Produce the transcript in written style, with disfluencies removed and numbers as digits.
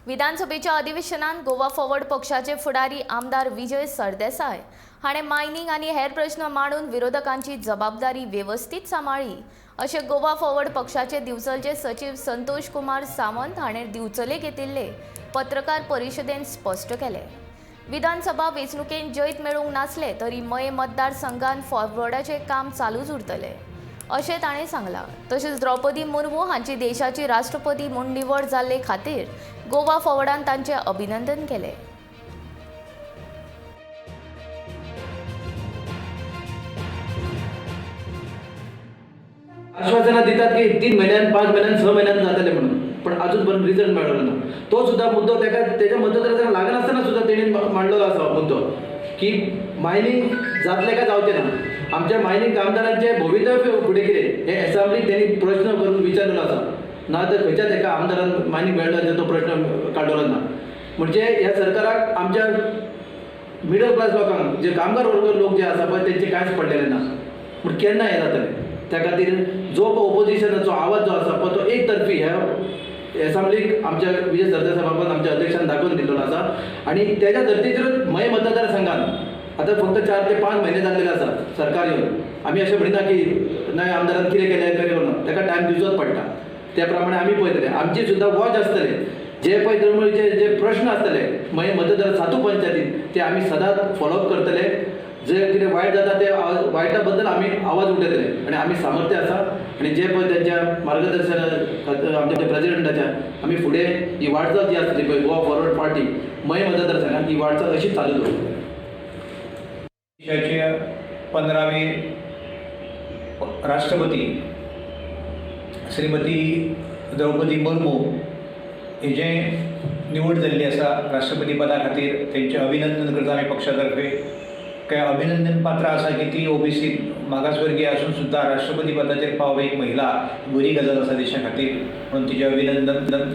विधानसभेच्या अधिवेशनात गोवा फॉरवर्ड पक्षाचे फुडारी आमदार विजय सरदेसाय हाणें मायनिंग आनी हेर प्रश्न मांडून विरोधकांची जबाबदारी वेवस्थीत सांबाळ्ळी अशें गोवा फॉरवर्ड पक्षाचे दिवचलचे सचिव संतोष कुमार सावंत हाणें दिवचले घेतिल्ले पत्रकार परिशदेंत स्पश्ट केलें। विधानसभा वेंचणुकेंत जैत मेळूंक नासले तरी मये मतदारसंघात फॉरवर्डाचें काम चालूच उरतलें अशें ताणें सांगलां। तशेंच द्रौपदी मुर्मू हांची देशाची राष्ट्रपती म्हूण निवड जाल्ले खातीर गोवा फॉरवर्डान तांचें अभिनंदन केलें। आश्वासना दितात की 3 महिन्यात 5 महिन्यात 6 महिन्यात जातले म्हणून, पण अजूनपर्यंत रिझल्ट मेळ्ळो ना। तो सुद्धा मुद्दो त्याच्या मतदारांक लागनासतना सुद्धा तेणी मांडलेलो आसा मुद्दो की मायनिंग जातले काय जावचे ना। आमच्या मायनिंग कामदारांचे भवितव्य फुडें कितें हे असेंब्लीक तेणी प्रश्न करून विचारलेलो आसा। ना तर खंयच्याच एका आमदारान मायनिंग मेळ्ळो तो प्रश्न काडलेलो ना। म्हणजे ह्या सरकाराक आमच्या मिडल क्लास लोकांक जे कामगार वर्ग लोक जे आसा पळय तेंचे कांयच पडलेले ना। पूण केन्ना हे जातलें त्या खातीर जो ओपोजिशनाचो आवाज जो आसा पळय तो एक तर्फी ह्या असेंब्लीक आमच्या विजय सरदेसाय बाबान आमच्या अध्यक्षान दाखोवन दिल्लो आसा आणि त्याच्या धर्तीचेरूच मय मतदारसंघात आता फक्त 4 ते 5 महिने जाल्ले आसात सरकार येवन। आमी अशें म्हणिना की नव्या आमदारान कितें केलें करी म्हणून, ताका टायम दिवचोच पडटा। त्या प्रमाणे आमी पळयतले आमची सुद्धा वॉच आसतले जे पळय तळमळीचे जे प्रश्न आसतले मय मतदार 7 पंचायतीत ते आमी सदांच फॉलोअप करतले। जे कितें वायट जाता ते वायटा बद्दल आमी आवाज उठयतले आणि आमी सामर्थ्य आसा आणि जे पळय त्यांच्या मार्गदर्शना आमच्या प्रेसिडेंटाच्या आमी फुडें ही वाटचाल जी आसतली पळय गोवा फॉरवर्ड पार्टी मय मतदारसंघात ही वाटचाल अशीच चालू दवरतली। देशाचे 15वे राष्ट्रपती श्रीमती द्रौपदी मुर्मू हेजे निवड जाल्ली आसा राष्ट्रपती पदा खातीर तेंचें अभिनंदन करता आमी पक्षातर्फे। काय अभिनंदन पात्र आसा की ती ओबीसी मागासवर्गीय असून सुद्धा राष्ट्रपती पदाचेर पावप एक महिला बरी गजाल आसा देशा खातीर, म्हणून तिचें अभिनंदन